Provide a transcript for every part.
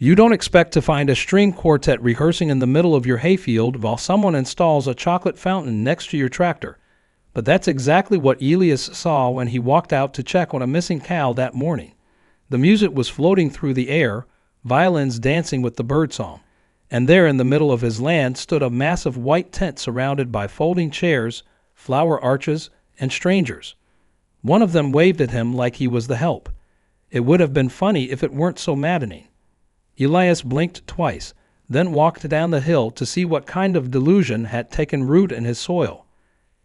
You don't expect to find a string quartet rehearsing in the middle of your hayfield while someone installs a chocolate fountain next to your tractor. But that's exactly what Elias saw when he walked out to check on a missing cow that morning. The music was floating through the air, violins dancing with the birdsong. And there in the middle of his land stood a massive white tent surrounded by folding chairs, flower arches, and strangers. One of them waved at him like he was the help. It would have been funny if it weren't so maddening. Elias blinked twice, then walked down the hill to see what kind of delusion had taken root in his soil.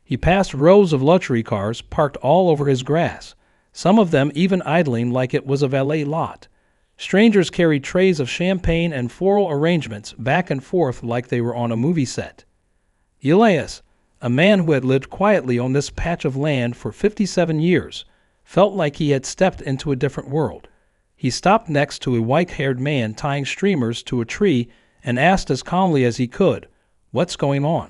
He passed rows of luxury cars parked all over his grass, some of them even idling like it was a valet lot. Strangers carried trays of champagne and floral arrangements back and forth like they were on a movie set. Elias, a man who had lived quietly on this patch of land for 57 years, felt like he had stepped into a different world. He stopped next to a white-haired man tying streamers to a tree and asked as calmly as he could, "What's going on?"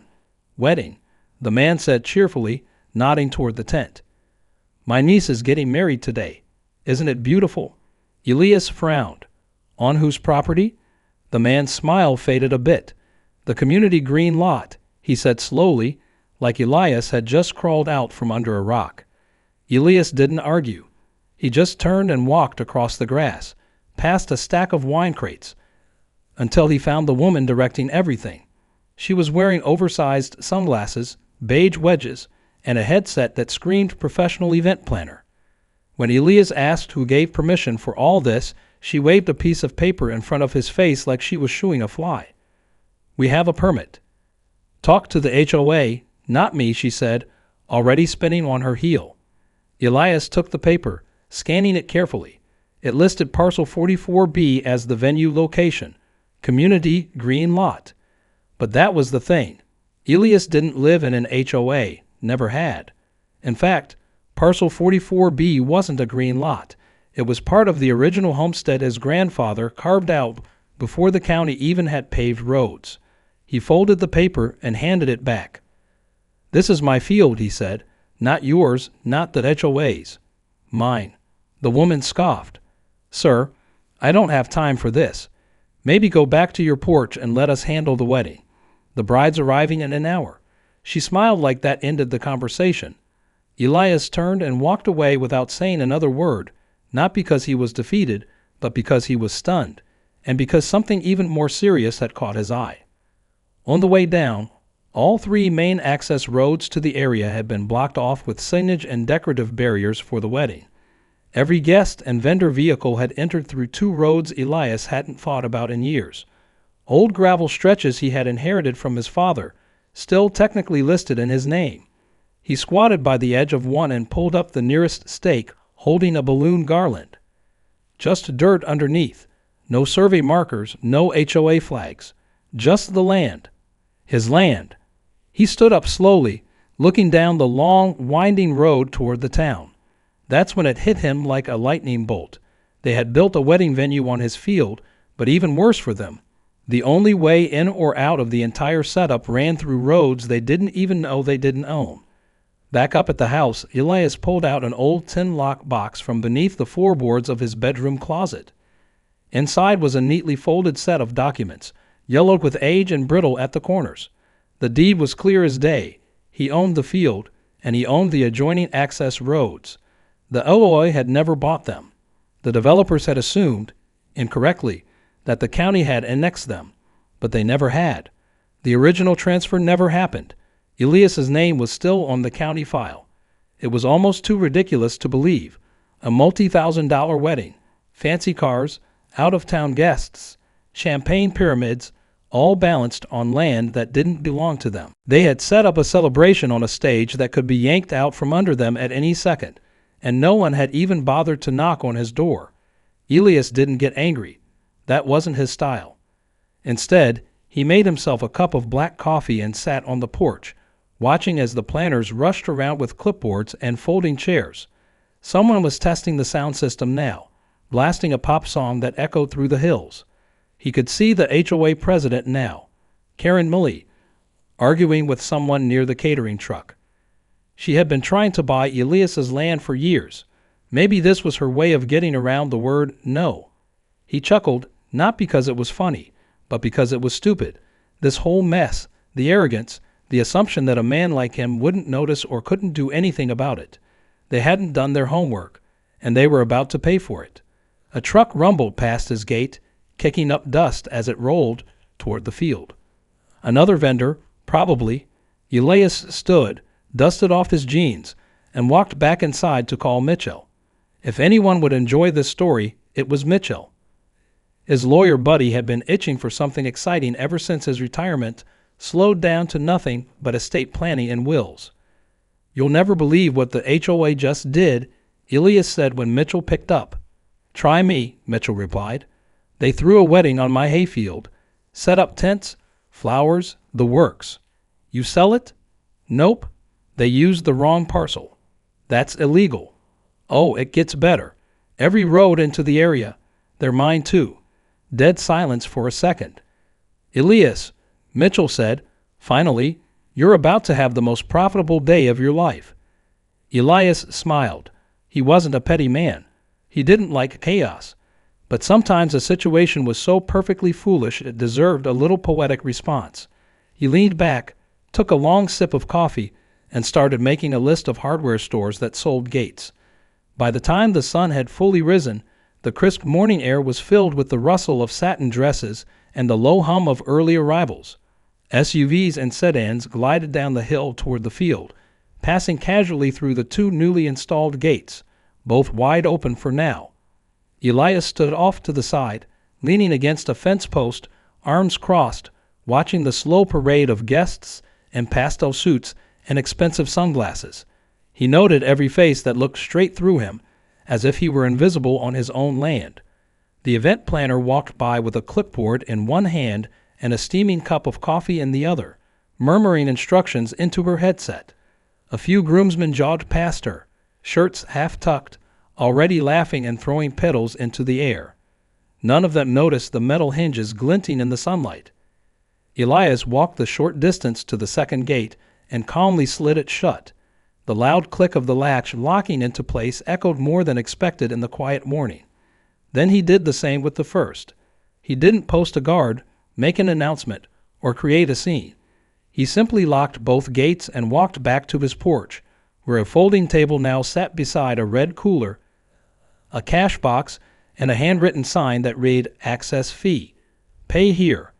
"Wedding," the man said cheerfully, nodding toward the tent. "My niece is getting married today. Isn't it beautiful?" Elias frowned. "On whose property?" The man's smile faded a bit. "The community green lot," he said slowly, like Elias had just crawled out from under a rock. Elias didn't argue. He just turned and walked across the grass, past a stack of wine crates, until he found the woman directing everything. She was wearing oversized sunglasses, beige wedges, and a headset that screamed professional event planner. When Elias asked who gave permission for all this, she waved a piece of paper in front of his face like she was shooing a fly. "We have a permit." "Talk to the HOA, not me," she said, already spinning on her heel. Elias took the paper, scanning it carefully. It listed Parcel 44B as the venue location, Community Green Lot. But that was the thing. Elias didn't live in an HOA, never had. In fact, Parcel 44B wasn't a green lot. It was part of the original homestead his grandfather carved out before the county even had paved roads. He folded the paper and handed it back. "This is my field," he said. "Not yours, not the HOA's. Mine." The woman scoffed. "Sir, I don't have time for this. Maybe go back to your porch and let us handle the wedding. The bride's arriving in an hour." She smiled like that ended the conversation. Elias turned and walked away without saying another word, not because he was defeated, but because he was stunned, and because something even more serious had caught his eye. On the way down, all three main access roads to the area had been blocked off with signage and decorative barriers for the wedding. Every guest and vendor vehicle had entered through two roads Elias hadn't thought about in years. Old gravel stretches he had inherited from his father, still technically listed in his name. He squatted by the edge of one and pulled up the nearest stake, holding a balloon garland. Just dirt underneath. No survey markers, no HOA flags. Just the land. His land. He stood up slowly, looking down the long, winding road toward the town. That's when it hit him like a lightning bolt. They had built a wedding venue on his field, but even worse for them, the only way in or out of the entire setup ran through roads they didn't even know they didn't own. Back up at the house, Elias pulled out an old tin lock box from beneath the floorboards of his bedroom closet. Inside was a neatly folded set of documents, yellowed with age and brittle at the corners. The deed was clear as day. He owned the field, and he owned the adjoining access roads. The HOA had never bought them. The developers had assumed, incorrectly, that the county had annexed them, but they never had. The original transfer never happened. Elias's name was still on the county file. It was almost too ridiculous to believe. A multi-$1,000 wedding, fancy cars, out-of-town guests, champagne pyramids, all balanced on land that didn't belong to them. They had set up a celebration on a stage that could be yanked out from under them at any second, and no one had even bothered to knock on his door. Elias didn't get angry. That wasn't his style. Instead, he made himself a cup of black coffee and sat on the porch, watching as the planners rushed around with clipboards and folding chairs. Someone was testing the sound system now, blasting a pop song that echoed through the hills. He could see the HOA president now, Karen Milley, arguing with someone near the catering truck. She had been trying to buy Elias's land for years. Maybe this was her way of getting around the word no. He chuckled, Not because it was funny, but because it was stupid. This whole mess, the arrogance, the assumption that a man like him wouldn't notice or couldn't do anything about it. They hadn't done their homework, and they were about to pay for it. A truck rumbled past his gate, kicking up dust as it rolled toward the field. Another vendor, probably. Elias stood, dusted off his jeans, and walked back inside to call Mitchell. If anyone would enjoy this story, it was Mitchell. His lawyer buddy had been itching for something exciting ever since his retirement slowed down to nothing but estate planning and wills. "You'll never believe what the HOA just did," Elias said when Mitchell picked up. "Try me," Mitchell replied. "They threw a wedding on my hayfield, set up tents, flowers, the works. You sell it? Nope. They used the wrong parcel. That's illegal. Oh, it gets better. Every road into the area. They're mine too." Dead silence for a second. "Elias," Mitchell said, finally, "you're about to have the most profitable day of your life." Elias smiled. He wasn't a petty man. He didn't like chaos. But sometimes a situation was so perfectly foolish it deserved a little poetic response. He leaned back, took a long sip of coffee, and started making a list of hardware stores that sold gates. By the time the sun had fully risen, the crisp morning air was filled with the rustle of satin dresses and the low hum of early arrivals. SUVs and sedans glided down the hill toward the field, passing casually through the two newly installed gates, both wide open for now. Elias stood off to the side, leaning against a fence post, arms crossed, watching the slow parade of guests in pastel suits and expensive sunglasses. He noted every face that looked straight through him, as if he were invisible on his own land. The event planner walked by with a clipboard in one hand and a steaming cup of coffee in the other, murmuring instructions into her headset. A few groomsmen jogged past her, shirts half tucked, already laughing and throwing petals into the air. None of them noticed the metal hinges glinting in the sunlight. Elias walked the short distance to the second gate and calmly slid it shut. The loud click of the latch locking into place echoed more than expected in the quiet morning. Then he did the same with the first. He didn't post a guard, make an announcement, or create a scene. He simply locked both gates and walked back to his porch, where a folding table now sat beside a red cooler, a cash box, and a handwritten sign that read "Access Fee. Pay here."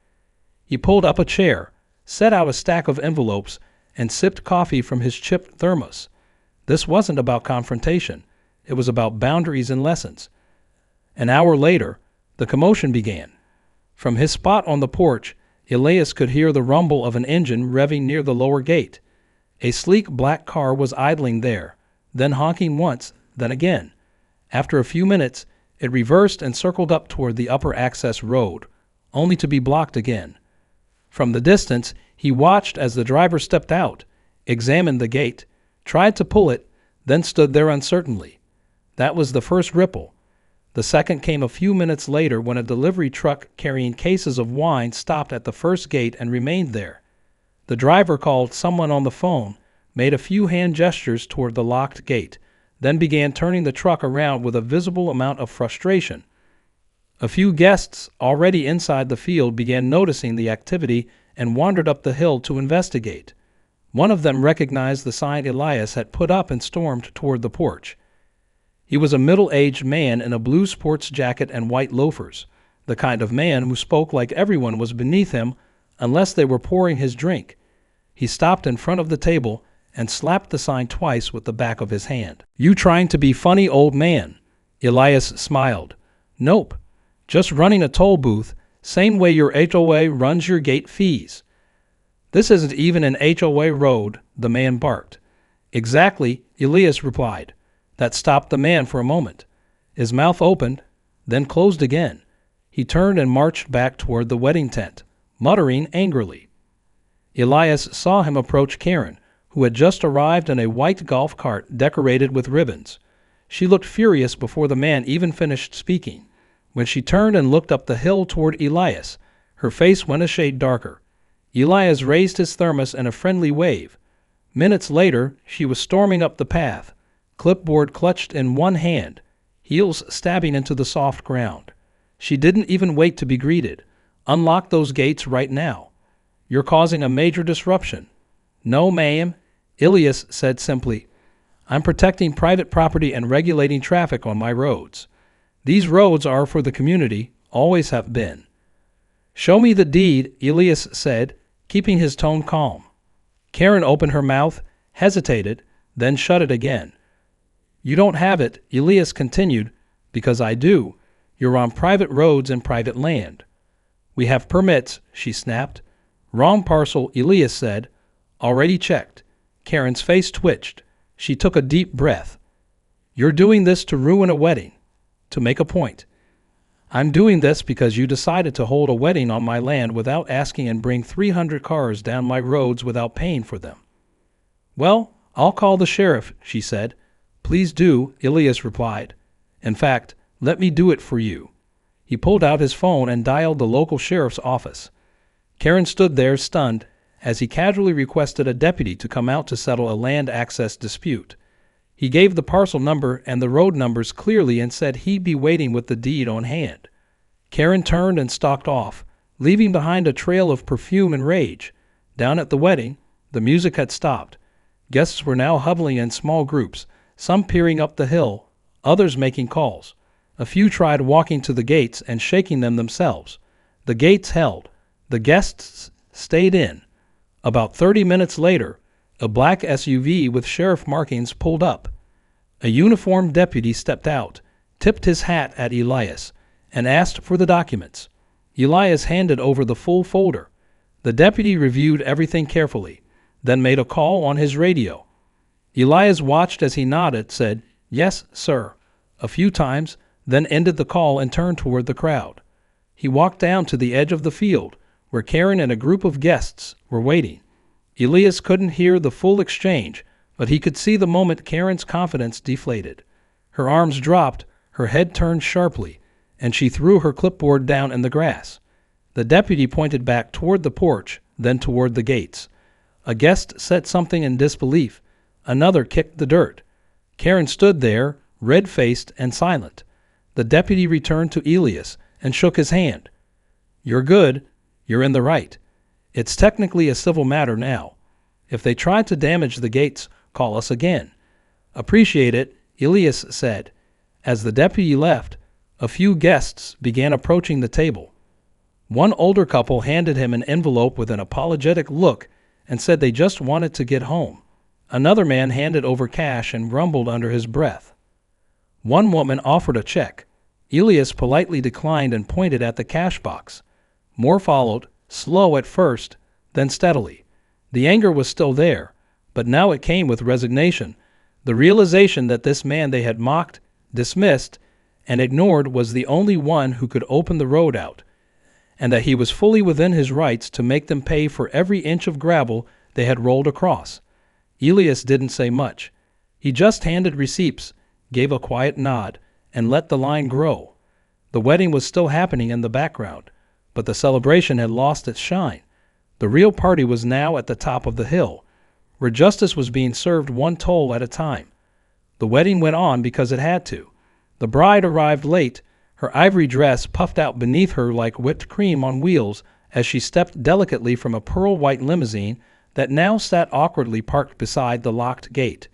He pulled up a chair, set out a stack of envelopes, and sipped coffee from his chipped thermos. This wasn't about confrontation. It was about boundaries and lessons. An hour later, the commotion began. From his spot on the porch, Elias could hear the rumble of an engine revving near the lower gate. A sleek black car was idling there, then honking once, then again. After a few minutes, it reversed and circled up toward the upper access road, only to be blocked again. From the distance, he watched as the driver stepped out, examined the gate, tried to pull it, then stood there uncertainly. That was the first ripple. The second came a few minutes later when a delivery truck carrying cases of wine stopped at the first gate and remained there. The driver called someone on the phone, made a few hand gestures toward the locked gate, then began turning the truck around with a visible amount of frustration. A few guests already inside the field began noticing the activity and wandered up the hill to investigate. One of them recognized the sign Elias had put up and stormed toward the porch. He was a middle-aged man in a blue sports jacket and white loafers, the kind of man who spoke like everyone was beneath him unless they were pouring his drink. He stopped in front of the table and slapped the sign twice with the back of his hand. "You trying to be funny, old man?" Elias smiled. "Nope. Just running a toll booth, same way your HOA runs your gate fees." "This isn't even an HOA road," the man barked. "Exactly," Elias replied. That stopped the man for a moment. His mouth opened, then closed again. He turned and marched back toward the wedding tent, muttering angrily. Elias saw him approach Karen, who had just arrived in a white golf cart decorated with ribbons. She looked furious before the man even finished speaking. When she turned and looked up the hill toward Elias, her face went a shade darker. Elias raised his thermos in a friendly wave. Minutes later, she was storming up the path, clipboard clutched in one hand, heels stabbing into the soft ground. She didn't even wait to be greeted. "Unlock those gates right now. You're causing a major disruption." "No, ma'am," Ilias said simply. "I'm protecting private property and regulating traffic on my roads. These roads are for the community, always have been." "Show me the deed," Ilias said, keeping his tone calm. Karen opened her mouth, hesitated, then shut it again. "You don't have it," Ilias continued, "because I do. You're on private roads and private land." "We have permits," she snapped. "Wrong parcel," Ilias said. "Already checked." Karen's face twitched. She took a deep breath. "You're doing this to ruin a wedding, to make a point." "I'm doing this because you decided to hold a wedding on my land without asking and bring 300 cars down my roads without paying for them." "Well, I'll call the sheriff," she said. "Please do," Ilias replied. "In fact, let me do it for you." He pulled out his phone and dialed the local sheriff's office. Karen stood there stunned as he casually requested a deputy to come out to settle a land access dispute. He gave the parcel number and the road numbers clearly and said he'd be waiting with the deed on hand. Karen turned and stalked off, leaving behind a trail of perfume and rage. Down at the wedding, the music had stopped. Guests were now huddling in small groups, some peering up the hill, others making calls. A few tried walking to the gates and shaking them themselves. The gates held. The guests stayed in. About 30 minutes later, a black SUV with sheriff markings pulled up. A uniformed deputy stepped out, tipped his hat at Ilias, and asked for the documents. Ilias handed over the full folder. The deputy reviewed everything carefully, then made a call on his radio. Ilias watched as he nodded, said, "Yes, sir," a few times, then ended the call and turned toward the crowd. He walked down to the edge of the field, where Karen and a group of guests were waiting. Ilias couldn't hear the full exchange, but he could see the moment Karen's confidence deflated. Her arms dropped, her head turned sharply, and she threw her clipboard down in the grass. The deputy pointed back toward the porch, then toward the gates. A guest said something in disbelief. Another kicked the dirt. Karen stood there, red-faced and silent. The deputy returned to Ilias and shook his hand. "You're good. You're in the right. It's technically a civil matter now. If they try to damage the gates, call us again." "Appreciate it," Ilias said. As the deputy left, a few guests began approaching the table. One older couple handed him an envelope with an apologetic look and said they just wanted to get home. Another man handed over cash and grumbled under his breath. One woman offered a check. Ilias politely declined and pointed at the cash box. More followed, slow at first, then steadily. The anger was still there, but now it came with resignation. The realization that this man they had mocked, dismissed, and ignored was the only one who could open the road out, and that he was fully within his rights to make them pay for every inch of gravel they had rolled across. Ilias didn't say much. He just handed receipts, gave a quiet nod, and let the line grow. The wedding was still happening in the background, but the celebration had lost its shine. The real party was now at the top of the hill, where justice was being served one toll at a time. The wedding went on because it had to. The bride arrived late, her ivory dress puffed out beneath her like whipped cream on wheels as she stepped delicately from a pearl-white limousine that now sat awkwardly parked beside the locked gate.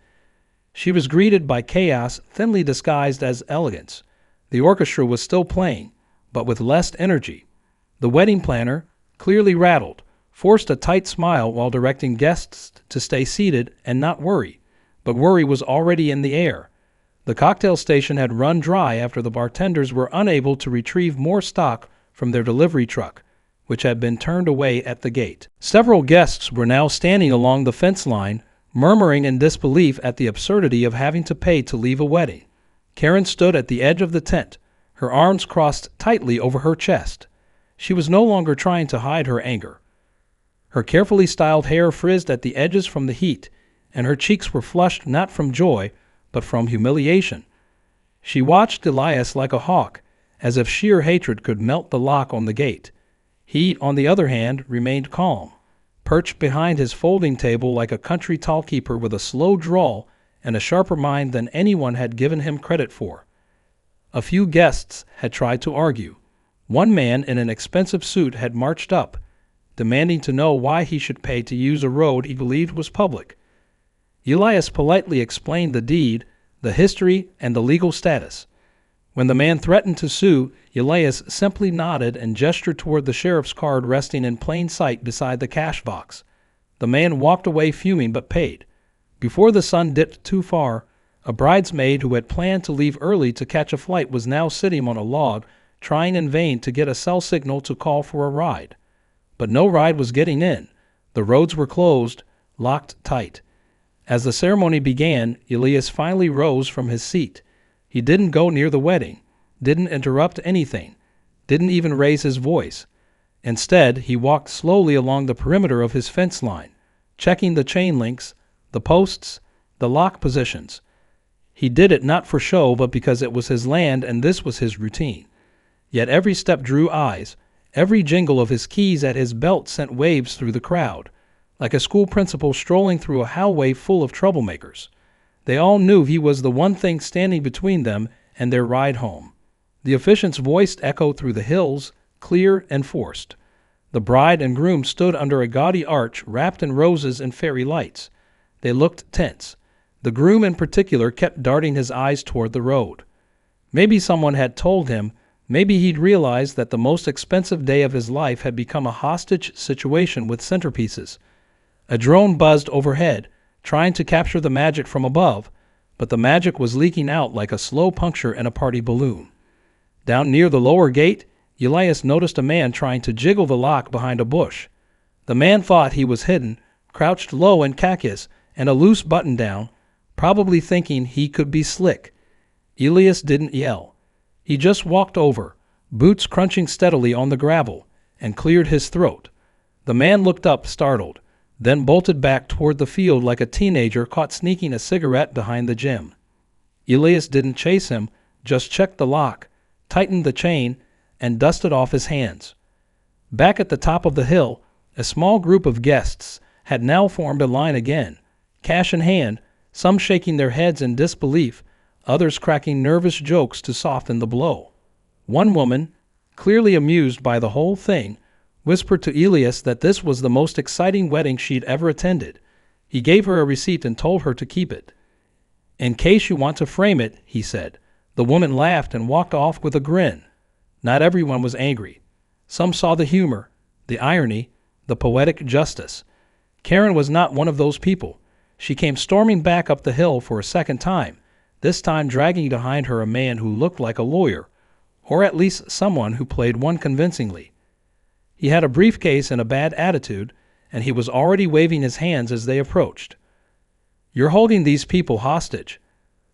She was greeted by chaos thinly disguised as elegance. The orchestra was still playing, but with less energy. The wedding planner, clearly rattled, forced a tight smile while directing guests to stay seated and not worry, but worry was already in the air. The cocktail station had run dry after the bartenders were unable to retrieve more stock from their delivery truck, which had been turned away at the gate. Several guests were now standing along the fence line, murmuring in disbelief at the absurdity of having to pay to leave a wedding. Karen stood at the edge of the tent, her arms crossed tightly over her chest. She was no longer trying to hide her anger. Her carefully styled hair frizzed at the edges from the heat, and her cheeks were flushed not from joy, but from humiliation. She watched Ilias like a hawk, as if sheer hatred could melt the lock on the gate. He, on the other hand, remained calm, perched behind his folding table like a country tallkeeper with a slow drawl and a sharper mind than anyone had given him credit for. A few guests had tried to argue. One man in an expensive suit had marched up, demanding to know why he should pay to use a road he believed was public. Elias politely explained the deed, the history, and the legal status. When the man threatened to sue, Elias simply nodded and gestured toward the sheriff's card resting in plain sight beside the cash box. The man walked away fuming but paid. Before the sun dipped too far, a bridesmaid who had planned to leave early to catch a flight was now sitting on a log, trying in vain to get a cell signal to call for a ride. But no ride was getting in. The roads were closed, locked tight. As the ceremony began, Elias finally rose from his seat. He didn't go near the wedding, didn't interrupt anything, didn't even raise his voice. Instead, he walked slowly along the perimeter of his fence line, checking the chain links, the posts, the lock positions. He did it not for show, but because it was his land and this was his routine. Yet every step drew eyes. Every jingle of his keys at his belt sent waves through the crowd, like a school principal strolling through a hallway full of troublemakers. They all knew he was the one thing standing between them and their ride home. The officiant's voice echoed through the hills, clear and forced. The bride and groom stood under a gaudy arch wrapped in roses and fairy lights. They looked tense. The groom in particular kept darting his eyes toward the road. Maybe someone had told him, maybe he'd realized that the most expensive day of his life had become a hostage situation with centerpieces. A drone buzzed overhead, trying to capture the magic from above, but the magic was leaking out like a slow puncture in a party balloon. Down near the lower gate, Elias noticed a man trying to jiggle the lock behind a bush. The man thought he was hidden, crouched low in khakis and a loose button-down, probably thinking he could be slick. Elias didn't yell. He just walked over, boots crunching steadily on the gravel, and cleared his throat. The man looked up, startled, then bolted back toward the field like a teenager caught sneaking a cigarette behind the gym. Elias didn't chase him, just checked the lock, tightened the chain, and dusted off his hands. Back at the top of the hill, a small group of guests had now formed a line again, cash in hand, some shaking their heads in disbelief, others cracking nervous jokes to soften the blow. One woman, clearly amused by the whole thing, whispered to Elias that this was the most exciting wedding she'd ever attended. He gave her a receipt and told her to keep it. "In case you want to frame it," he said. The woman laughed and walked off with a grin. Not everyone was angry. Some saw the humor, the irony, the poetic justice. Karen was not one of those people. She came storming back up the hill for a second time, this time dragging behind her a man who looked like a lawyer, or at least someone who played one convincingly. He had a briefcase and a bad attitude, and he was already waving his hands as they approached. "You're holding these people hostage,"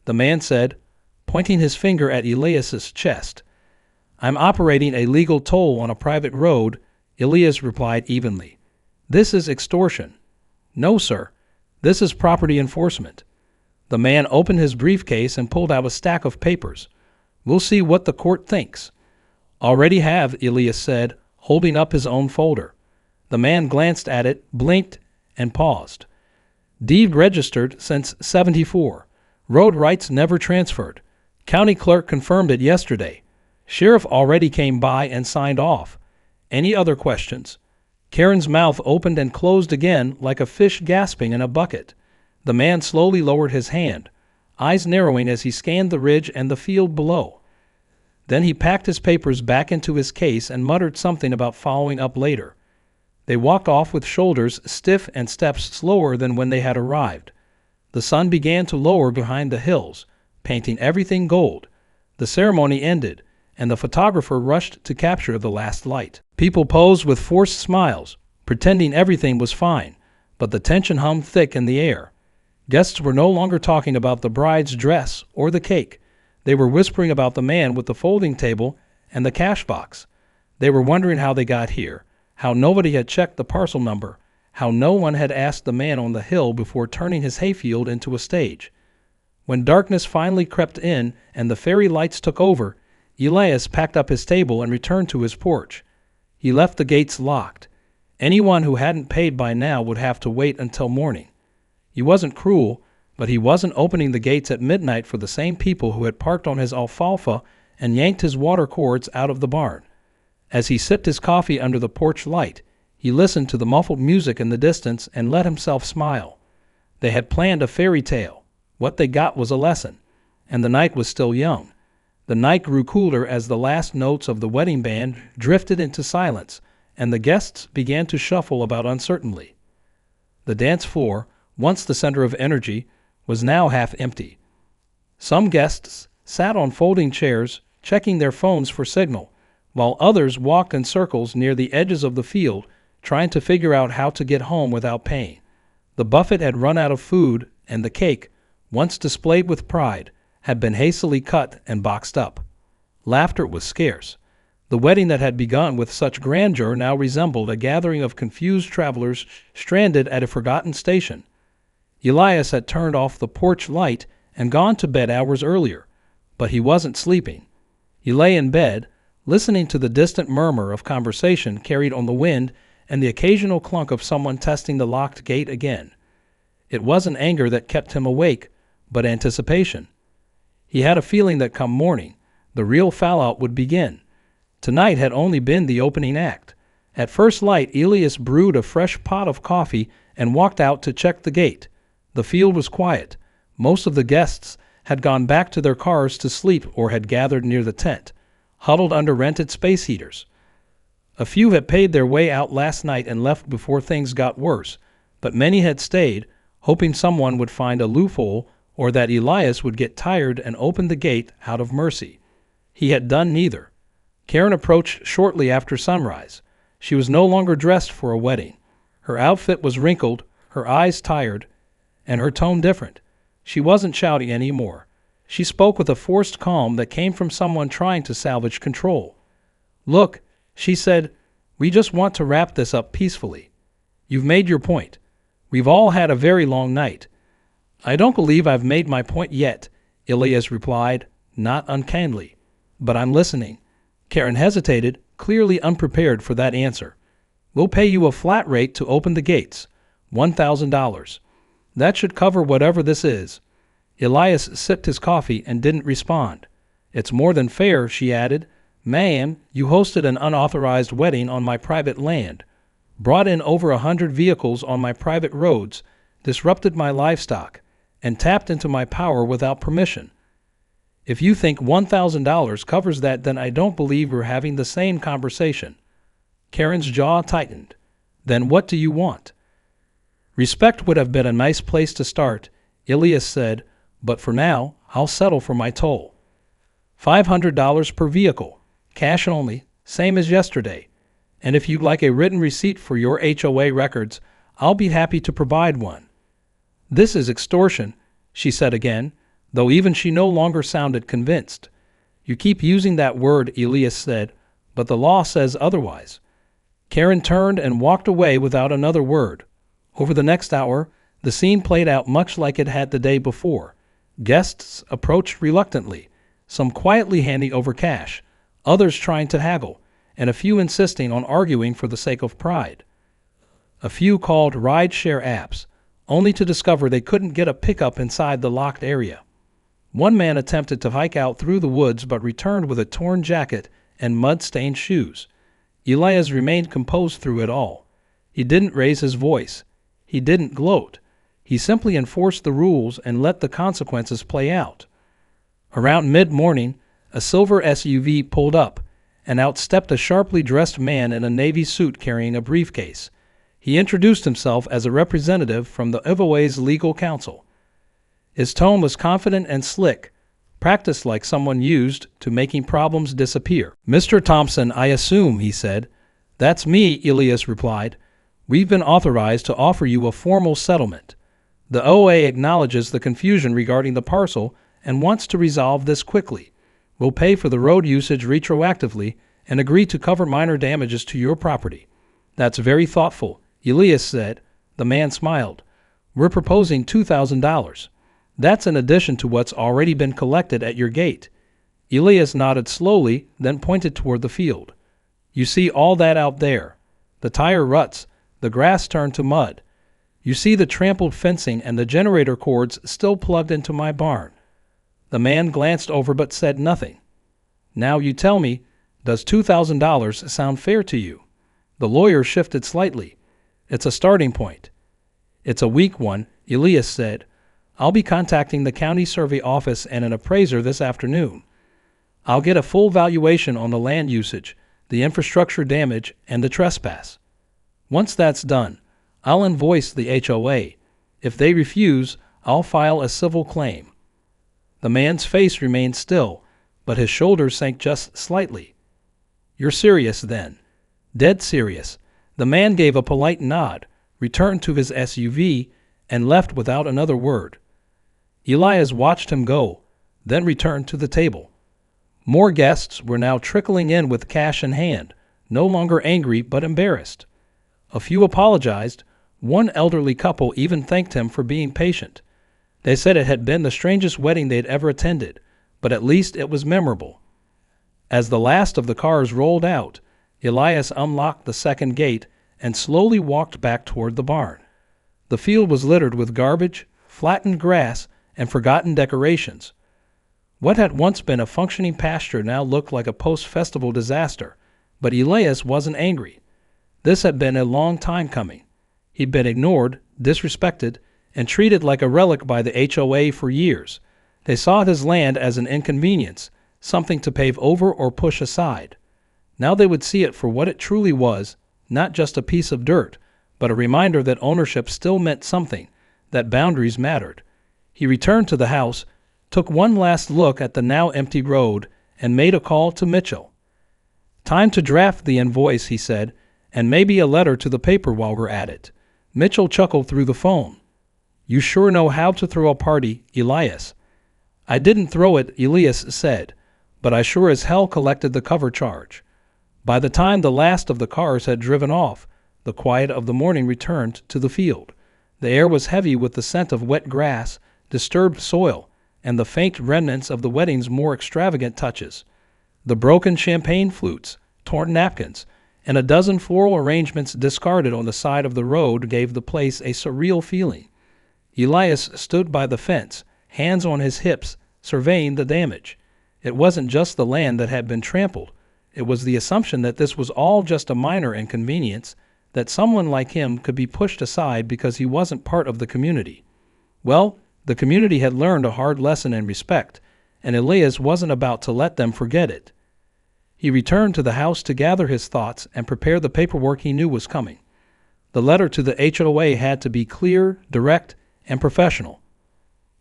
the man said, pointing his finger at Elias's chest. "I'm operating a legal toll on a private road," Elias replied evenly. "This is extortion." "No, sir. This is property enforcement." The man opened his briefcase and pulled out a stack of papers. "We'll see what the court thinks." "Already have," Elias said, holding up his own folder. The man glanced at it, blinked, and paused. "Deed registered since '74. Road rights never transferred. County clerk confirmed it yesterday. Sheriff already came by and signed off. Any other questions?" Karen's mouth opened and closed again like a fish gasping in a bucket. The man slowly lowered his hand, eyes narrowing as he scanned the ridge and the field below. Then he packed his papers back into his case and muttered something about following up later. They walked off with shoulders stiff and steps slower than when they had arrived. The sun began to lower behind the hills, painting everything gold. The ceremony ended, and the photographer rushed to capture the last light. People posed with forced smiles, pretending everything was fine, but the tension hummed thick in the air. Guests were no longer talking about the bride's dress or the cake. They were whispering about the man with the folding table and the cash box. They were wondering how they got here, how nobody had checked the parcel number, how no one had asked the man on the hill before turning his hayfield into a stage. When darkness finally crept in and the fairy lights took over, Elias packed up his table and returned to his porch. He left the gates locked. Anyone who hadn't paid by now would have to wait until morning. He wasn't cruel, but he wasn't opening the gates at midnight for the same people who had parked on his alfalfa and yanked his water cords out of the barn. As he sipped his coffee under the porch light, he listened to the muffled music in the distance and let himself smile. They had planned a fairy tale. What they got was a lesson. And the night was still young. The night grew cooler as the last notes of the wedding band drifted into silence, and the guests began to shuffle about uncertainly. The dance floor, once the center of energy, was now half empty. Some guests sat on folding chairs, checking their phones for signal, while others walked in circles near the edges of the field, trying to figure out how to get home without paying. The buffet had run out of food, and the cake, once displayed with pride, had been hastily cut and boxed up. Laughter was scarce. The wedding that had begun with such grandeur now resembled a gathering of confused travelers stranded at a forgotten station. Elias had turned off the porch light and gone to bed hours earlier, but he wasn't sleeping. He lay in bed, listening to the distant murmur of conversation carried on the wind and the occasional clunk of someone testing the locked gate again. It wasn't anger that kept him awake, but anticipation. He had a feeling that come morning, the real fallout would begin. Tonight had only been the opening act. At first light, Elias brewed a fresh pot of coffee and walked out to check the gate. The field was quiet. Most of the guests had gone back to their cars to sleep or had gathered near the tent, huddled under rented space heaters. A few had paid their way out last night and left before things got worse, but many had stayed, hoping someone would find a loophole or that Elias would get tired and open the gate out of mercy. He had done neither. Karen approached shortly after sunrise. She was no longer dressed for a wedding. Her outfit was wrinkled, her eyes tired, and her tone different. She wasn't shouting anymore. She spoke with a forced calm that came from someone trying to salvage control. "Look," she said, "we just want to wrap this up peacefully. You've made your point. We've all had a very long night." "I don't believe I've made my point yet," Elias replied, not unkindly. "But I'm listening." Karen hesitated, clearly unprepared for that answer. "We'll pay you a flat rate to open the gates, $1,000. That should cover whatever this is." Elias sipped his coffee and didn't respond. "It's more than fair," she added. "Ma'am, you hosted an unauthorized wedding on my private land, brought in over 100 vehicles on my private roads, disrupted my livestock, and tapped into my power without permission. If you think $1,000 covers that, then I don't believe we're having the same conversation." Karen's jaw tightened. "Then what do you want?" "Respect would have been a nice place to start," Elias said, "but for now, I'll settle for my toll. $500 per vehicle, cash only, same as yesterday. And if you'd like a written receipt for your HOA records, I'll be happy to provide one." "This is extortion," she said again, though even she no longer sounded convinced. "You keep using that word," Elias said, "but the law says otherwise." Karen turned and walked away without another word. Over the next hour, the scene played out much like it had the day before. Guests approached reluctantly, some quietly handing over cash, others trying to haggle, and a few insisting on arguing for the sake of pride. A few called ride-share apps, only to discover they couldn't get a pickup inside the locked area. One man attempted to hike out through the woods but returned with a torn jacket and mud-stained shoes. Elias remained composed through it all. He didn't raise his voice. He didn't gloat. He simply enforced the rules and let the consequences play out. Around mid-morning, a silver SUV pulled up, and out stepped a sharply dressed man in a navy suit carrying a briefcase. He introduced himself as a representative from the HOA's legal counsel. His tone was confident and slick, practiced like someone used to making problems disappear. "Mr. Thompson, I assume," he said. "That's me," Elias replied. "We've been authorized to offer you a formal settlement. The OA acknowledges the confusion regarding the parcel and wants to resolve this quickly. We'll pay for the road usage retroactively and agree to cover minor damages to your property." "That's very thoughtful," Elias said. The man smiled. "We're proposing $2,000. That's in addition to what's already been collected at your gate." Elias nodded slowly, then pointed toward the field. "You see all that out there? The tire ruts, the grass turned to mud. You see the trampled fencing and the generator cords still plugged into my barn." The man glanced over but said nothing. "Now you tell me, Does $2,000 sound fair to you? The lawyer shifted slightly. It's a starting point. It's a weak one, Elias said. I'll be contacting the county survey office and an appraiser this afternoon. I'll get a full valuation on the land usage, the infrastructure damage, and the trespass. Once that's done, I'll invoice the HOA. If they refuse, I'll file a civil claim. The man's face remained still, but his shoulders sank just slightly. You're serious then? Dead serious. The man gave a polite nod, returned to his SUV, and left without another word. Elias watched him go, then returned to the table. More guests were now trickling in with cash in hand, no longer angry but embarrassed. A few apologized. One elderly couple even thanked him for being patient. They said it had been the strangest wedding they'd ever attended, but at least it was memorable. As the last of the cars rolled out, Elias unlocked the second gate and slowly walked back toward the barn. The field was littered with garbage, flattened grass, and forgotten decorations. What had once been a functioning pasture now looked like a post-festival disaster, but Elias wasn't angry. This had been a long time coming. He'd been ignored, disrespected, and treated like a relic by the HOA for years. They saw his land as an inconvenience, something to pave over or push aside. Now they would see it for what it truly was, not just a piece of dirt, but a reminder that ownership still meant something, that boundaries mattered. He returned to the house, took one last look at the now empty road, and made a call to Mitchell. Time to draft the invoice, he said, and maybe a letter to the paper while we're at it. Mitchell chuckled through the phone. You sure know how to throw a party, Elias. I didn't throw it, Elias said, but I sure as hell collected the cover charge. By the time the last of the cars had driven off, the quiet of the morning returned to the field. The air was heavy with the scent of wet grass, disturbed soil, and the faint remnants of the wedding's more extravagant touches. The broken champagne flutes, torn napkins, and a dozen floral arrangements discarded on the side of the road gave the place a surreal feeling. Elias stood by the fence, hands on his hips, surveying the damage. It wasn't just the land that had been trampled. It was the assumption that this was all just a minor inconvenience, that someone like him could be pushed aside because he wasn't part of the community. Well, the community had learned a hard lesson in respect, and Elias wasn't about to let them forget it. He returned to the house to gather his thoughts and prepare the paperwork he knew was coming. The letter to the HOA had to be clear, direct, and professional.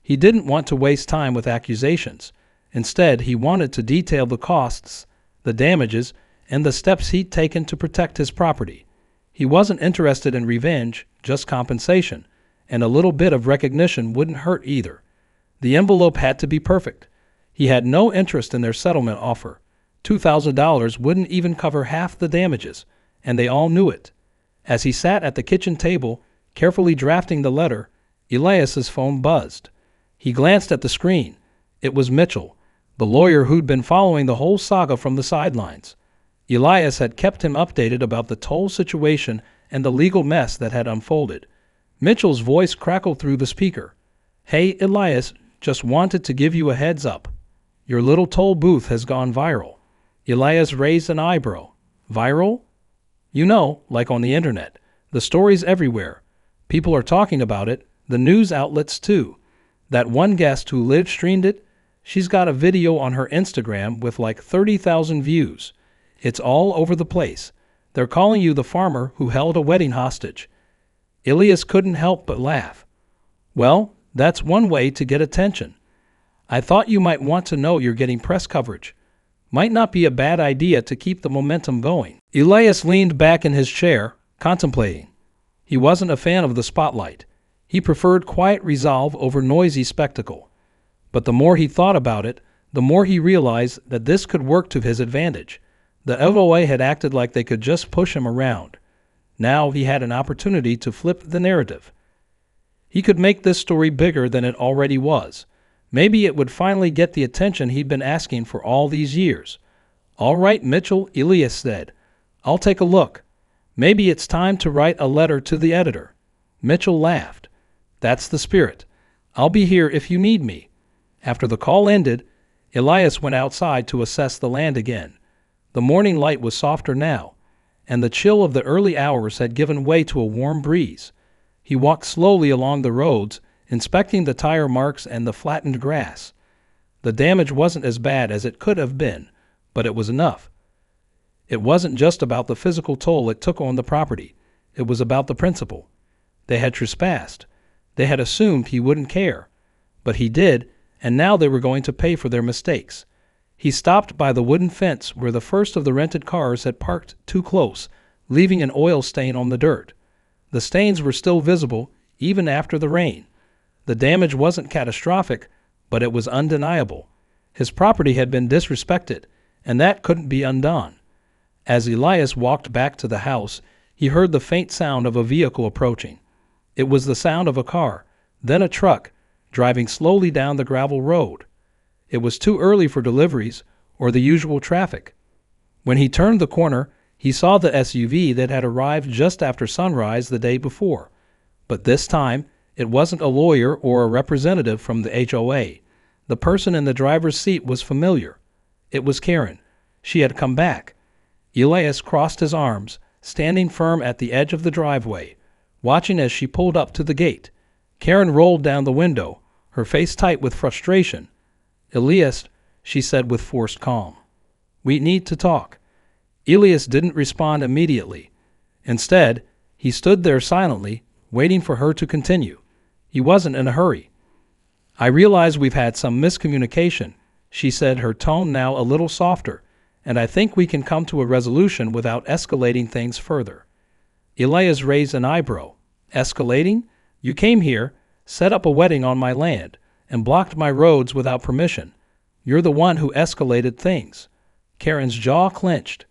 He didn't want to waste time with accusations. Instead, he wanted to detail the costs, the damages, and the steps he'd taken to protect his property. He wasn't interested in revenge, just compensation, and a little bit of recognition wouldn't hurt either. The envelope had to be perfect. He had no interest in their settlement offer. $2,000 wouldn't even cover half the damages, and they all knew it. As he sat at the kitchen table, carefully drafting the letter, Elias's phone buzzed. He glanced at the screen. It was Mitchell, the lawyer who'd been following the whole saga from the sidelines. Elias had kept him updated about the toll situation and the legal mess that had unfolded. Mitchell's voice crackled through the speaker. Hey, Elias, just wanted to give you a heads up. Your little toll booth has gone viral. Elias raised an eyebrow. Viral? You know, like on the internet. The story's everywhere. People are talking about it, the news outlets too. That one guest who live streamed it, she's got a video on her Instagram with like 30,000 views. It's all over the place. They're calling you the farmer who held a wedding hostage. Elias couldn't help but laugh. Well, that's one way to get attention. I thought you might want to know you're getting press coverage. Might not be a bad idea to keep the momentum going. Elias leaned back in his chair, contemplating. He wasn't a fan of the spotlight. He preferred quiet resolve over noisy spectacle. But the more he thought about it, the more he realized that this could work to his advantage. The HOA had acted like they could just push him around. Now he had an opportunity to flip the narrative. He could make this story bigger than it already was. Maybe it would finally get the attention he'd been asking for all these years. All right, Mitchell, Elias said. I'll take a look. Maybe it's time to write a letter to the editor. Mitchell laughed. That's the spirit. I'll be here if you need me. After the call ended, Elias went outside to assess the land again. The morning light was softer now, and the chill of the early hours had given way to a warm breeze. He walked slowly along the roads, inspecting the tire marks and the flattened grass. The damage wasn't as bad as it could have been, but it was enough. It wasn't just about the physical toll it took on the property. It was about the principle. They had trespassed. They had assumed he wouldn't care. But he did, and now they were going to pay for their mistakes. He stopped by the wooden fence where the first of the rented cars had parked too close, leaving an oil stain on the dirt. The stains were still visible, even after the rain. The damage wasn't catastrophic, but it was undeniable. His property had been disrespected, and that couldn't be undone. As Elias walked back to the house, he heard the faint sound of a vehicle approaching. It was the sound of a car, then a truck, driving slowly down the gravel road. It was too early for deliveries or the usual traffic. When he turned the corner, he saw the SUV that had arrived just after sunrise the day before. But this time, it wasn't a lawyer or a representative from the HOA. The person in the driver's seat was familiar. It was Karen. She had come back. Elias crossed his arms, standing firm at the edge of the driveway, watching as she pulled up to the gate. Karen rolled down the window, her face tight with frustration. "Elias," she said with forced calm, "we need to talk." Elias didn't respond immediately. Instead, he stood there silently, waiting for her to continue. He wasn't in a hurry. "I realize we've had some miscommunication," she said, her tone now a little softer, "and I think we can come to a resolution without escalating things further." Elias raised an eyebrow. "Escalating? You came here, set up a wedding on my land, and blocked my roads without permission. You're the one who escalated things." Karen's jaw clenched.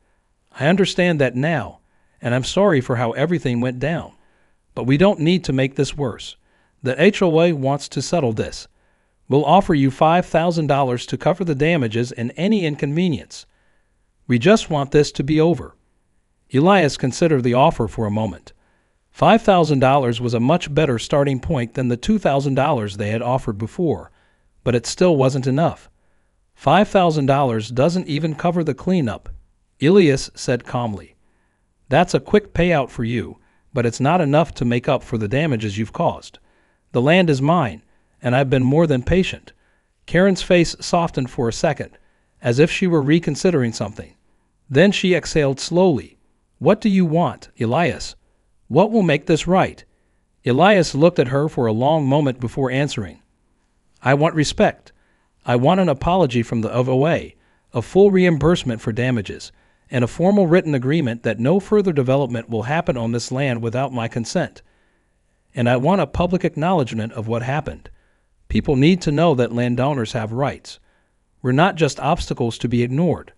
"I understand that now, and I'm sorry for how everything went down. But we don't need to make this worse. The HOA wants to settle this. We'll offer you $5,000 to cover the damages and any inconvenience. We just want this to be over." Elias considered the offer for a moment. $5,000 was a much better starting point than the $2,000 they had offered before, but it still wasn't enough. $5,000 doesn't even cover the cleanup, Elias said calmly. "That's a quick payout for you, but it's not enough to make up for the damages you've caused. The land is mine, and I've been more than patient." Karen's face softened for a second, as if she were reconsidering something. Then she exhaled slowly. "What do you want, Elias? What will make this right?" Elias looked at her for a long moment before answering. "I want respect. I want an apology from the HOA, a full reimbursement for damages, and a formal written agreement that no further development will happen on this land without my consent. And I want a public acknowledgement of what happened. People need to know that landowners have rights. We're not just obstacles to be ignored."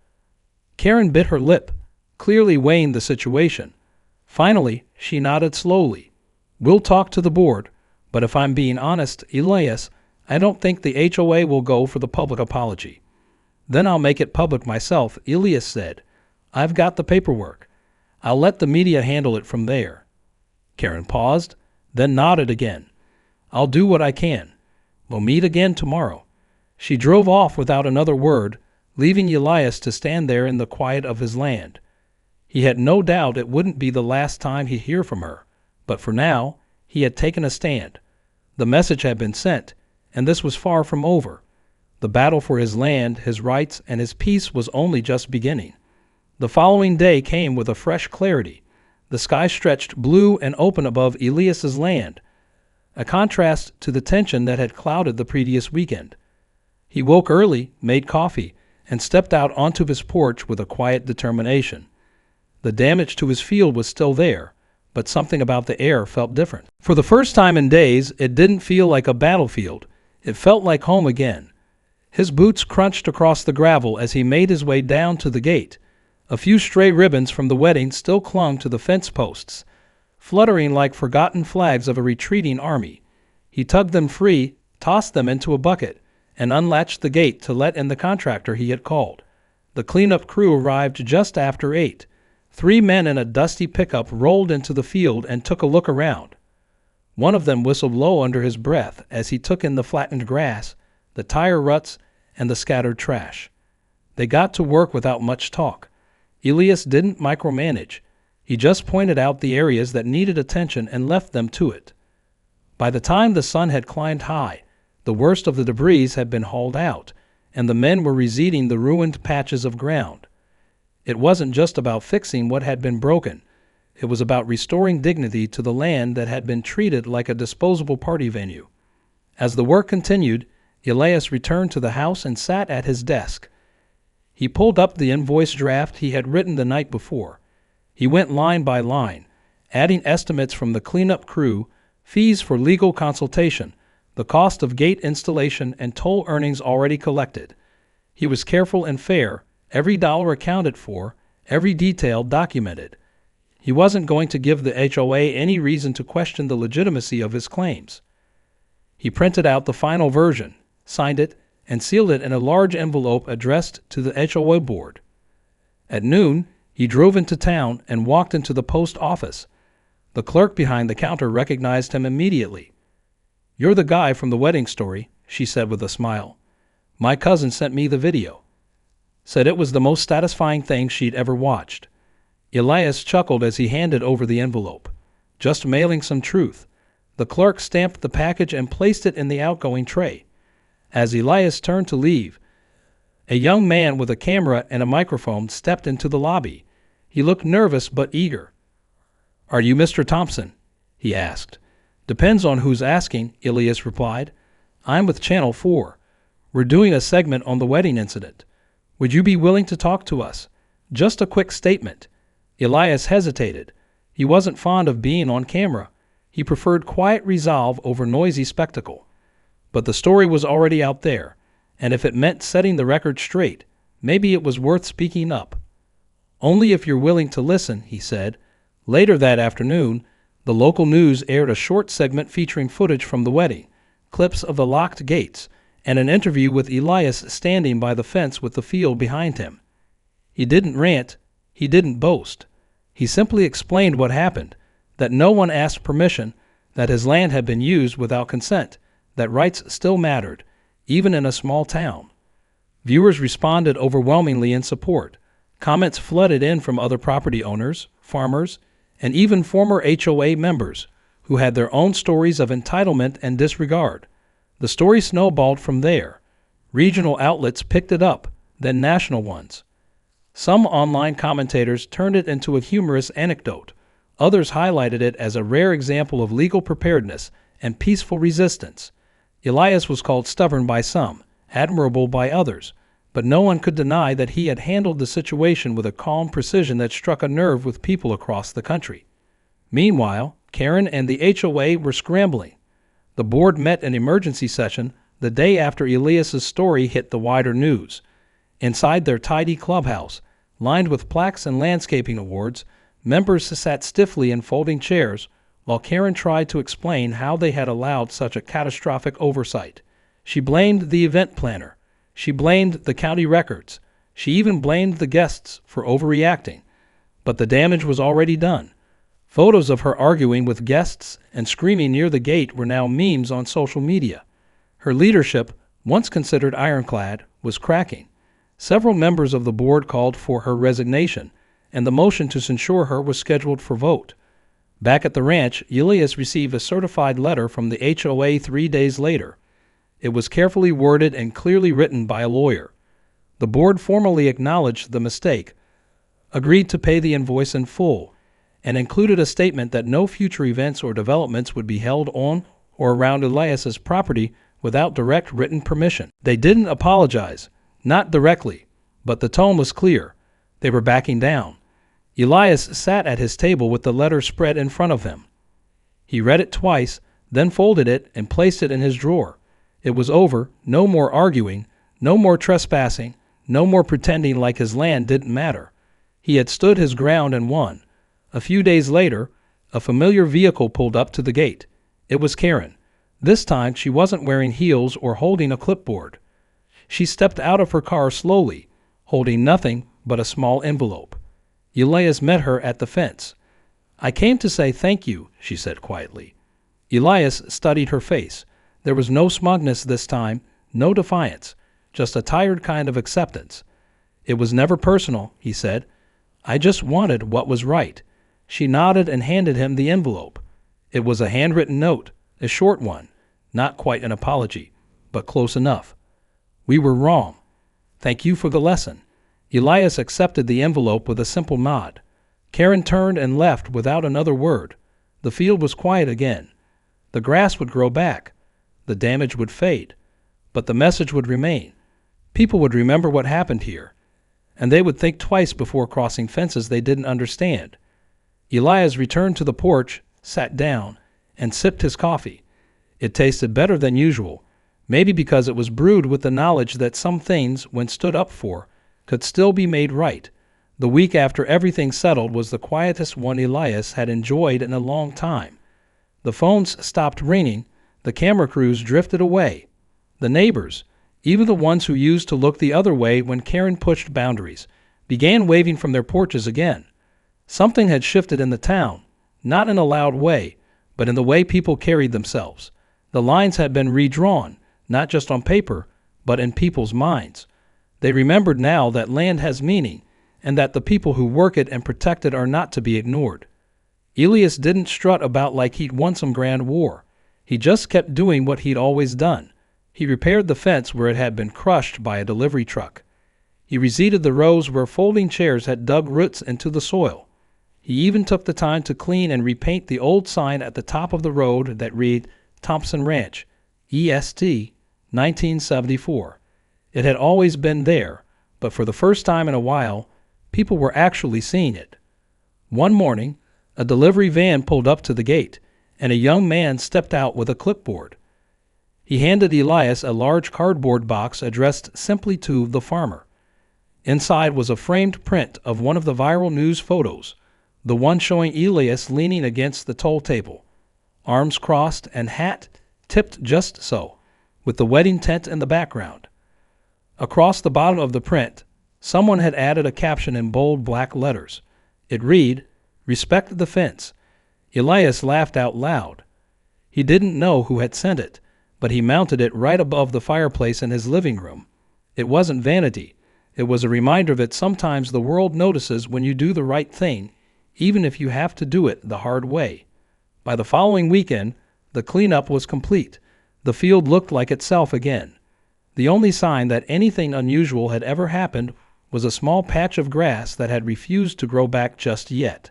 Karen bit her lip, clearly weighing the situation. Finally, she nodded slowly. "We'll talk to the board, but if I'm being honest, Elias, I don't think the HOA will go for the public apology." "Then I'll make it public myself," Elias said. "I've got the paperwork. I'll let the media handle it from there." Karen paused, then nodded again. "I'll do what I can. We'll meet again tomorrow." She drove off without another word, leaving Elias to stand there in the quiet of his land. He had no doubt it wouldn't be the last time he'd hear from her, but for now, he had taken a stand. The message had been sent, and this was far from over. The battle for his land, his rights, and his peace was only just beginning. The following day came with a fresh clarity. The sky stretched blue and open above Elias's land, a contrast to the tension that had clouded the previous weekend. He woke early, made coffee, and stepped out onto his porch with a quiet determination. The damage to his field was still there, but something about the air felt different. For the first time in days, it didn't feel like a battlefield. It felt like home again. His boots crunched across the gravel as he made his way down to the gate. A few stray ribbons from the wedding still clung to the fence posts, fluttering like forgotten flags of a retreating army. He tugged them free, tossed them into a bucket, and unlatched the gate to let in the contractor he had called. The cleanup crew arrived just after 8. 3 men in a dusty pickup rolled into the field and took a look around. One of them whistled low under his breath as he took in the flattened grass, the tire ruts, and the scattered trash. They got to work without much talk. Elias didn't micromanage. He just pointed out the areas that needed attention and left them to it. By the time the sun had climbed high, the worst of the debris had been hauled out, and the men were reseeding the ruined patches of ground. It wasn't just about fixing what had been broken. It was about restoring dignity to the land that had been treated like a disposable party venue. As the work continued, Elias returned to the house and sat at his desk. He pulled up the invoice draft he had written the night before. He went line by line, adding estimates from the cleanup crew, fees for legal consultation, the cost of gate installation, and toll earnings already collected. He was careful and fair, every dollar accounted for, every detail documented. He wasn't going to give the HOA any reason to question the legitimacy of his claims. He printed out the final version, signed it, and sealed it in a large envelope addressed to the HOA board. At noon, he drove into town and walked into the post office. The clerk behind the counter recognized him immediately. "You're the guy from the wedding story," she said with a smile. "My cousin sent me the video." Said it was the most satisfying thing she'd ever watched. Elias chuckled as he handed over the envelope. Just mailing some truth. The clerk stamped the package and placed it in the outgoing tray. As Elias turned to leave, a young man with a camera and a microphone stepped into the lobby. He looked nervous but eager. "Are you Mr. Thompson?" he asked. "Depends on who's asking," Elias replied. "I'm with Channel 4. We're doing a segment on the wedding incident. Would you be willing to talk to us? Just a quick statement." Elias hesitated. He wasn't fond of being on camera. He preferred quiet resolve over noisy spectacle. But the story was already out there, and if it meant setting the record straight, maybe it was worth speaking up. "Only if you're willing to listen," he said. Later that afternoon, the local news aired a short segment featuring footage from the wedding, clips of the locked gates, and an interview with Elias standing by the fence with the field behind him. He didn't rant. He didn't boast. He simply explained what happened, that no one asked permission, that his land had been used without consent, that rights still mattered, even in a small town. Viewers responded overwhelmingly in support. Comments flooded in from other property owners, farmers, and even former HOA members who had their own stories of entitlement and disregard. The story snowballed from there. Regional outlets picked it up, then national ones. Some online commentators turned it into a humorous anecdote. Others highlighted it as a rare example of legal preparedness and peaceful resistance. Elias was called stubborn by some, admirable by others, but no one could deny that he had handled the situation with a calm precision that struck a nerve with people across the country. Meanwhile, Karen and the HOA were scrambling. The board met an emergency session the day after Elias's story hit the wider news. Inside their tidy clubhouse, lined with plaques and landscaping awards, members sat stiffly in folding chairs while Karen tried to explain how they had allowed such a catastrophic oversight. She blamed the event planner. She blamed the county records. She even blamed the guests for overreacting. But the damage was already done. Photos of her arguing with guests and screaming near the gate were now memes on social media. Her leadership, once considered ironclad, was cracking. Several members of the board called for her resignation, and the motion to censure her was scheduled for vote. Back at the ranch, Elias received a certified letter from the HOA 3 days later. It was carefully worded and clearly written by a lawyer. The board formally acknowledged the mistake, agreed to pay the invoice in full, and included a statement that no future events or developments would be held on or around Elias's property without direct written permission. They didn't apologize, not directly, but the tone was clear. They were backing down. Elias sat at his table with the letter spread in front of him. He read it twice, then folded it and placed it in his drawer. It was over, no more arguing, no more trespassing, no more pretending like his land didn't matter. He had stood his ground and won. A few days later, a familiar vehicle pulled up to the gate. It was Karen. This time she wasn't wearing heels or holding a clipboard. She stepped out of her car slowly, holding nothing but a small envelope. Elias met her at the fence. "I came to say thank you," she said quietly. Elias studied her face. There was no smugness this time, no defiance, just a tired kind of acceptance. "It was never personal," he said. I just wanted what was right. She nodded and handed him the envelope. It was a handwritten note, a short one, not quite an apology, but close enough. We were wrong. Thank you for the lesson. Elias accepted the envelope with a simple nod. Karen turned and left without another word. The field was quiet again. The grass would grow back. The damage would fade. But the message would remain. People would remember what happened here, and they would think twice before crossing fences they didn't understand. Elias returned to the porch, sat down, and sipped his coffee. It tasted better than usual, maybe because it was brewed with the knowledge that some things, when stood up for, could still be made right. The week after everything settled was the quietest one Elias had enjoyed in a long time. The phones stopped ringing, the camera crews drifted away. The neighbors, even the ones who used to look the other way when Karen pushed boundaries, began waving from their porches again. Something had shifted in the town, not in a loud way, but in the way people carried themselves. The lines had been redrawn, not just on paper, but in people's minds. They remembered now that land has meaning, and that the people who work it and protect it are not to be ignored. Elias didn't strut about like he'd won some grand war. He just kept doing what he'd always done. He repaired the fence where it had been crushed by a delivery truck. He reseeded the rows where folding chairs had dug roots into the soil. He even took the time to clean and repaint the old sign at the top of the road that read Thompson Ranch, EST, 1974. It had always been there, but for the first time in a while, people were actually seeing it. One morning, a delivery van pulled up to the gate, and a young man stepped out with a clipboard. He handed Elias a large cardboard box addressed simply to the farmer. Inside was a framed print of one of the viral news photos, the one showing Elias leaning against the toll table, arms crossed and hat tipped just so, with the wedding tent in the background. Across the bottom of the print, someone had added a caption in bold black letters. It read, "Respect the fence." Elias laughed out loud. He didn't know who had sent it, but he mounted it right above the fireplace in his living room. It wasn't vanity. It was a reminder that sometimes the world notices when you do the right thing, even if you have to do it the hard way. By the following weekend, the cleanup was complete. The field looked like itself again. The only sign that anything unusual had ever happened was a small patch of grass that had refused to grow back just yet.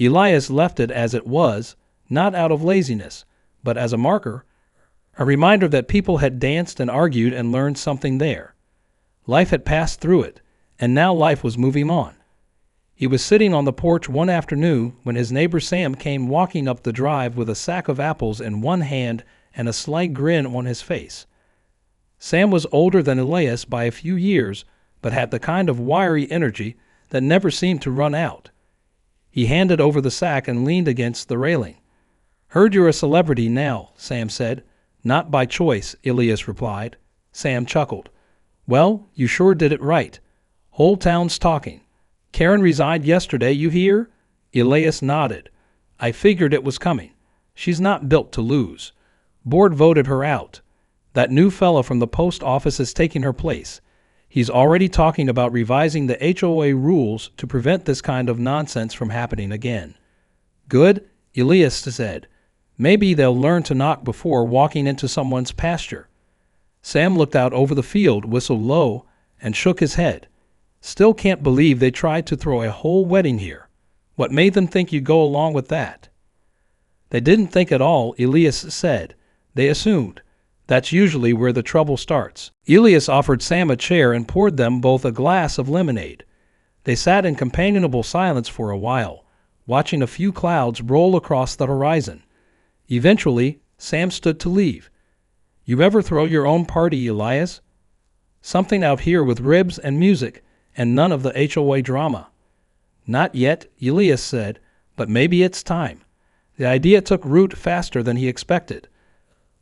Elias left it as it was, not out of laziness, but as a marker, a reminder that people had danced and argued and learned something there. Life had passed through it, and now life was moving on. He was sitting on the porch one afternoon when his neighbor Sam came walking up the drive with a sack of apples in one hand and a slight grin on his face. Sam was older than Elias by a few years, but had the kind of wiry energy that never seemed to run out. He handed over the sack and leaned against the railing. "Heard you're a celebrity now," Sam said. "Not by choice," Elias replied. Sam chuckled. "Well, you sure did it right. Whole town's talking. Karen resigned yesterday, you hear?" Elias nodded. "I figured it was coming. She's not built to lose. Board voted her out. That new fella from the post office is taking her place. He's already talking about revising the HOA rules to prevent this kind of nonsense from happening again." "Good," Elias said. "Maybe they'll learn to knock before walking into someone's pasture." Sam looked out over the field, whistled low, and shook his head. "Still can't believe they tried to throw a whole wedding here. What made them think you'd go along with that?" "They didn't think at all," Elias said. "They assumed. That's usually where the trouble starts." Elias offered Sam a chair and poured them both a glass of lemonade. They sat in companionable silence for a while, watching a few clouds roll across the horizon. Eventually, Sam stood to leave. "You ever throw your own party, Elias? Something out here with ribs and music, and none of the HOA drama." "Not yet," Elias said, "but maybe it's time." The idea took root faster than he expected.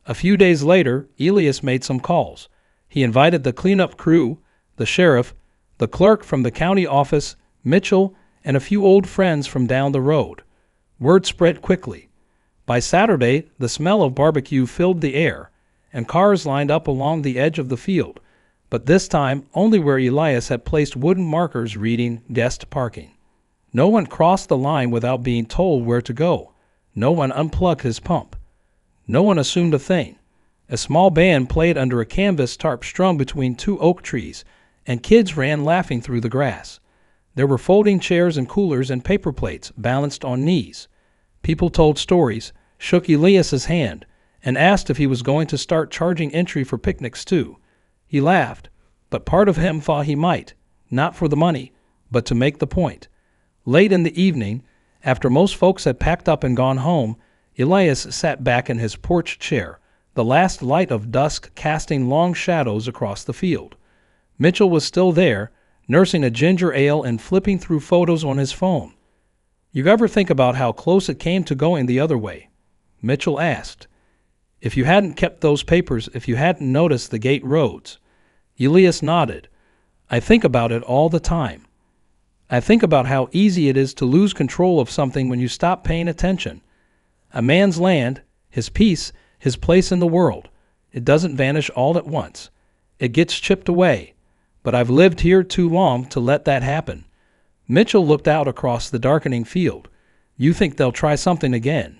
A few days later, Elias made some calls. He invited the cleanup crew, the sheriff, the clerk from the county office, Mitchell, and a few old friends from down the road. Word spread quickly. By Saturday, the smell of barbecue filled the air, and cars lined up along the edge of the field, but this time only where Elias had placed wooden markers reading guest parking. No one crossed the line without being told where to go. No one unplugged his pump. No one assumed a thing. A small band played under a canvas tarp strung between two oak trees, and kids ran laughing through the grass. There were folding chairs and coolers and paper plates balanced on knees. People told stories, shook Elias's hand, and asked if he was going to start charging entry for picnics too. He laughed, but part of him thought he might, not for the money, but to make the point. Late in the evening, after most folks had packed up and gone home, Elias sat back in his porch chair, the last light of dusk casting long shadows across the field. Mitchell was still there, nursing a ginger ale and flipping through photos on his phone. "You ever think about how close it came to going the other way?" Mitchell asked. "If you hadn't kept those papers, if you hadn't noticed the gate roads." Elias nodded. "I think about it all the time. I think about how easy it is to lose control of something when you stop paying attention. A man's land, his peace, his place in the world, it doesn't vanish all at once. It gets chipped away. But I've lived here too long to let that happen." Mitchell looked out across the darkening field. "You think they'll try something again?"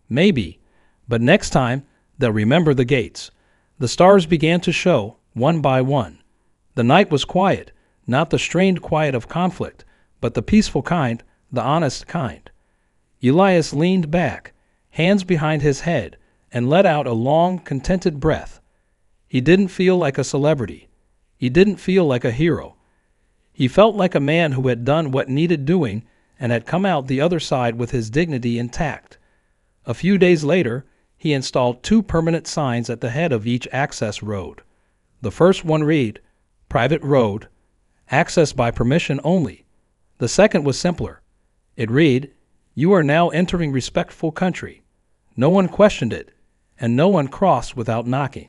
"Maybe. But next time, they'll remember the gates." The stars began to show, one by one. The night was quiet, not the strained quiet of conflict, but the peaceful kind, the honest kind. Elias leaned back, hands behind his head, and let out a long, contented breath. He didn't feel like a celebrity. He didn't feel like a hero. He felt like a man who had done what needed doing and had come out the other side with his dignity intact. A few days later, he installed 2 permanent signs at the head of each access road. The first one read, "Private Road, Access by Permission Only." The second was simpler. It read, "You are now entering respectful country." No one questioned it, and no one crossed without knocking.